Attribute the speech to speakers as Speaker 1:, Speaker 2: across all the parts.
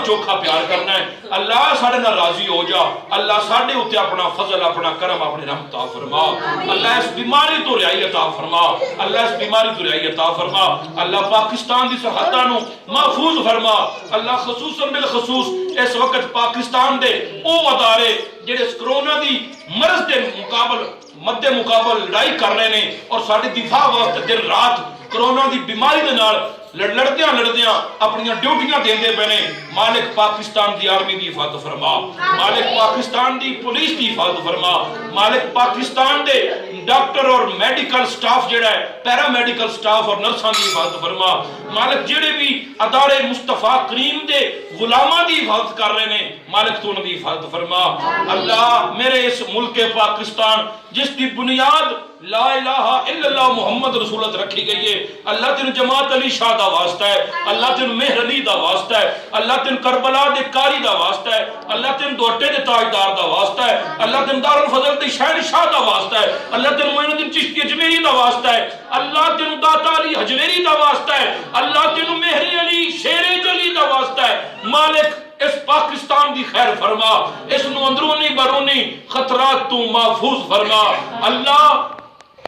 Speaker 1: چوکھا پیار کرنا ہے. اللہ ساڈے نال راضی ہو جا. اللہ ساڈے اوتے اپنا فضل اپنا کرم اپنی رحمت عطا فرما. اللہ اس بیماری تو رہائی عطا فرما. اللہ اس بیماری تو رہائی عطا فرما. اللہ پاکستان دی سرحداں نو محفوظ فرما. اللہ خصوصاً بالخصوص اس وقت پاکستان دے او ادارے جڑے اس کرونا دی مرض دے مد مقابل لڑائی کر رہے ہیں اور ساڈے دفاع واسطے دن رات کرونا دی بیماری دے نال لڑدیاں اپنی ڈیوٹیاں دیندے پے نے. مالک پاکستان دی آرمی دی حفاظت فرما. مالک پاکستان دی پولیس دی حفاظت فرما. مالک پاکستان دے ڈاکٹر اور میڈیکل سٹاف جڑا ہے پیرا میڈیکل سٹاف اور نرساں دی حفاظت فرما. مالک جڑے بھی ادارے مصطفیٰ کریم دے غلاماں دی حفاظت کر رہے ہیں مالک تو ان دی حفاظت فرما. اللہ میرے اس ملک پاکستان جس کی بنیاد لا الہ الا اللہ محمد رسول اللہ رکھی گئی ہے. اللہ تین جماعت علی شاہ دا واسطہ ہے. اللہ تین مہر علی دا واسطہ ہے. اللہ تین کربلا دے کاری دا واسطہ ہے. اللہ تین دوٹے دے تاجدار دا واسطہ ہے. اللہ تین دارالفضل دے شہنشاہ دا واسطہ ہے. اللہ تین معین الدین چشتی اجمیری دا واسطہ ہے. اللہ تین داتا علی حجویری دا واسطہ ہے. اللہ تین مہر علی شیر جلی دا واسطہ ہے. مالک اس پاکستان دی خیر فرما. اس نو اندرونی برونی خطرات تو محفوظ فرما. اللہ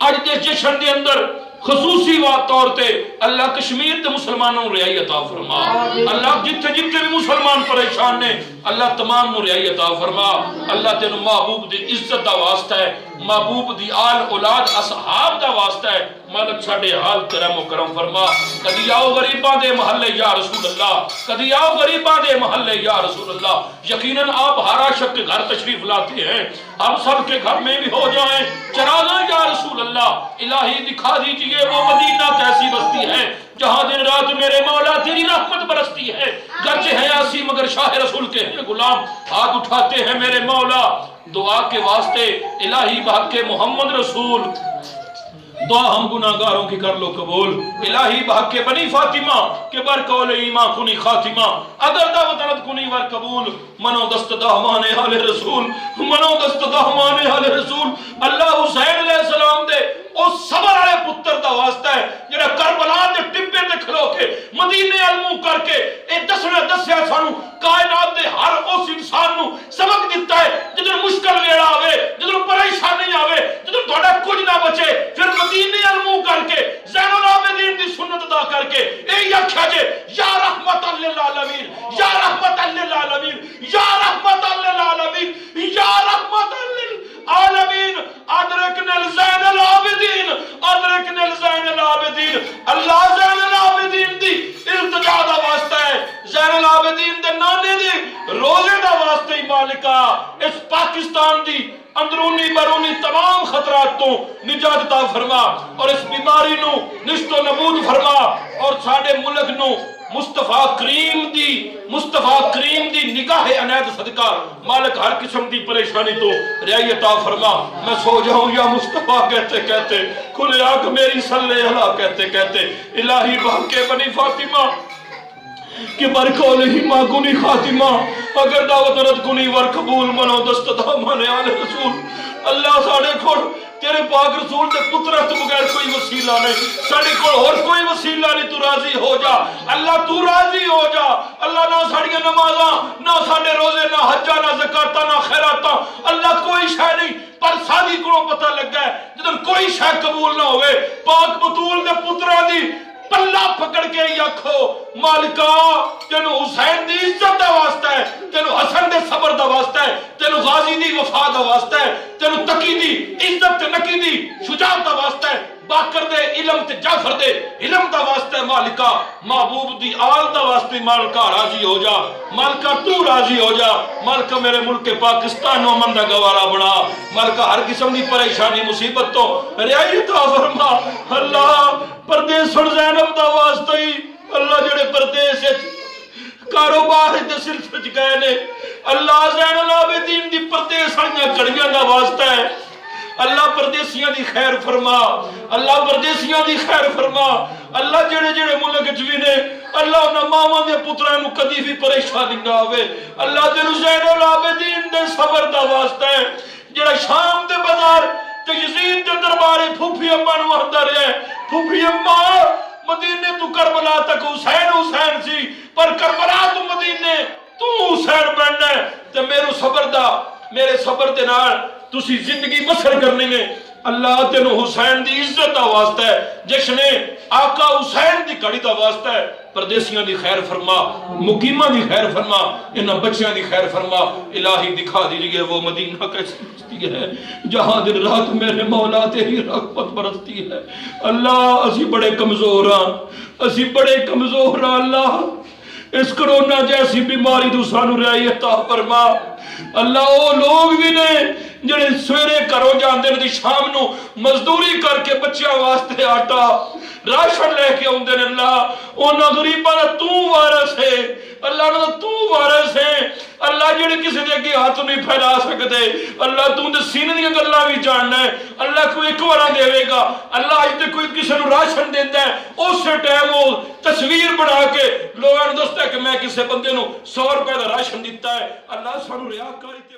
Speaker 1: آج دے جشن دے اندر خصوصی طور تے اللہ کشمیر دے مسلمانوں رہائی عطا فرما. اللہ جتنے بھی مسلمان پریشان نے اللہ تمام نو رہائی عطا فرما. اللہ تینو محبوب دی عزت دا واسطہ ہے. محبوب دی آل اولاد اصحاب دا واسطہ ہے. مالک ساڈے حال کرم و کرم فرما. کدی آؤ غریباں دے محلے یا رسول اللہ. کدی آؤ غریباں دے محلے یا رسول اللہ. یقیناً آپ ہر عاشق کے گھر تشریف لاتے ہیں. ہم سب کے گھر میں بھی ہو جائیں چراغاں یا رسول اللہ. الہی دکھا دیجئے وہ مدینہ کیسی بستی ہے جہاں دن رات میرے مولا تیری رحمت برستی ہے. گرچہ ہے آسی مگر شاہ رسول کے ہیں غلام. ہاتھ اٹھاتے ہیں میرے مولا دعا کے واسطے. الہی بحق محمد رسول دعا ہم گناہگاروں کی کر لو قبول. الہی بحق بنی فاطمہ کہ بر قول ایمان کنی خاتمہ اگر دعوت رد کنی ور قبول. منو دست دہمان حال رسول منو دست دہمان حال رسول. اللہ حسین علیہ السلام دے اس صبر والے پتر دا واسطہ ہے جڑا کربلا دے ٹبے تے کھلو کے مدینے علمو کر کے اے دسیا سانو کائنات دے ہر اس انسان نو سبق دیتا ہے جدوں مشکل ویڑا آوے جدوں پریشانی آوے جدوں تہاڈا کچھ نہ بچے پھر مدینے علمو کر کے زین العابدین دی سنت ادا کر کے اے آکھیا جے یا رحمت للعالمین یا رحمت للعالمین یا رحمت للعالمین یا رحمت للعالمین ادرکنا زین العابدین ادرکنا زین العابدین. اللہ زین العابدین دی التجا دا واسطہ ہے. زین العابدین دے نانے دی روزے دا واسطہ ہی مالکا اس پاکستان دی اندرونی برونی تمام خطرات تو نجات عطا فرما اور اس بیماری نو نشت و نبود فرما اور ساڈے ملک نو مصطفیٰ کریم دی نگاہ عنایت صدقہ مالک ہر قسم دی پریشانی تو رہائی عطا فرما. میں سو جاؤں یا مصطفیٰ کہتے کہتے کھلے آنکھ میری صلی اللہ کہتے کہتے الہی بحق بنی فاطمہ کہ برکول ہی ماں کنی خاتمہ اگر دعوت رد کنی ور قبول منو دست دامن آل رسول. اللہ ساڑے کھوڑ تیرے پاک رسول دے پترہ تو بغیر کوئی وسیلہ نہیں. ساڑے کھوڑ اور کوئی وسیلہ نہیں. تو راضی ہو جا اللہ تو راضی ہو جا. اللہ نہ ساڑیاں نمازاں نہ ساڑے روزے نہ حجہ نہ زکاتہ نہ خیراتہ اللہ کوئی شے نہیں. پر سادی کو پتہ لگ گئے جدن کوئی شے قبول نہ ہوئے پاک بطول دے پترہ دی پلہ پکڑ کے یکھو مالکا تینو حسین دی عزت دا واسطہ ہے تینو حسن دے صبر دا واسطہ ہے تینو غازی دی وفا دا واسطہ ہے تینو تقی دی عزت تے نقی دی شجاعت دا واسطہ ہے باکر دے علم تے جعفر دے علم دا واسطہ ہے. مالکا محبوب دی آل دا واسطہ مالکا راضی ہو جا. مالکا تو راضی ہو جا. مالکا میرے ملک پاکستان و من دا گوارا بنا. مالکا ہر قسم دی پریشانی مصیبت تو رعایت عطا فرما. اللہ پردیس سن زینب دا واسطہ ہی اللہ جڑے پردیس کاروبار دے سلسلے گئے نے اللہ زین العابدین دی پردیس آئیاں کڑیاں دا واسطہ ہے. اللہ پردیسیاں دی خیر فرما. اللہ پردیسیاں دی خیر فرما. اللہ جڑے جڑے ملک چوی نے اللہ انہاں ماواں دے پتراں نو کدی بھی پریشانی نہ ہوے. اللہ تینو زین العابدین دے صبر دا واسطہ ہے جڑا شام دے بازار تے یزید دے دربارے پھوپھی اماں نو آندا رہیا پھوپھی اماں مدینے تو کربلا تک حسین سی پر کربلا تو مدینے تے میرے صبر دے نال تسی زندگی بسر کرنی ہے۔ اللہ تینو حسین دی عزت دا واسطہ ہے، جس نے آقا حسین دی کڑی دا واسطہ ہے، پردیسیاں دی خیر فرما، مقیمہ دی خیر فرما، انہاں بچیاں دی خیر فرما۔ الہی دکھا دیجئے وہ مدینہ کیسی بستی ہے جہاں دن رات میرے مولا تیری رحمت برستی ہے۔ اللہ اسی بڑے کمزور ہاں، اسی بڑے کمزور ہاں۔ اللہ اس کرونا جیسی بیماری تو سانو رہائی عطا فرما۔ اللہ وہ لوگ بھی نے جڑے سویرے کرو جاندے نے شام نو مزدوری کر کے بچیاں واسطے آٹا راشن لے کے آندے نے۔ اللہ انہاں غریباں دا تو وارث ہے، اللہ نا تو وارث ہے۔ اللہ جڑے کسی دے اگے ہاتھ نہیں پھیلا سکتے، اللہ تو دے سینے دی گلاں وی جاننا ہے۔ اللہ کوئی ایک وارا دے گا، اللہ اج تے کوئی کسی نو راشن دیندا ہے، اس ٹائم وہ تصویر بنا کے لوگاں نوں دسدا ہے کہ میں کسی بندے نو 100 روپے دا راشن دیتا ہے۔ اللہ سانو ریاکاری تے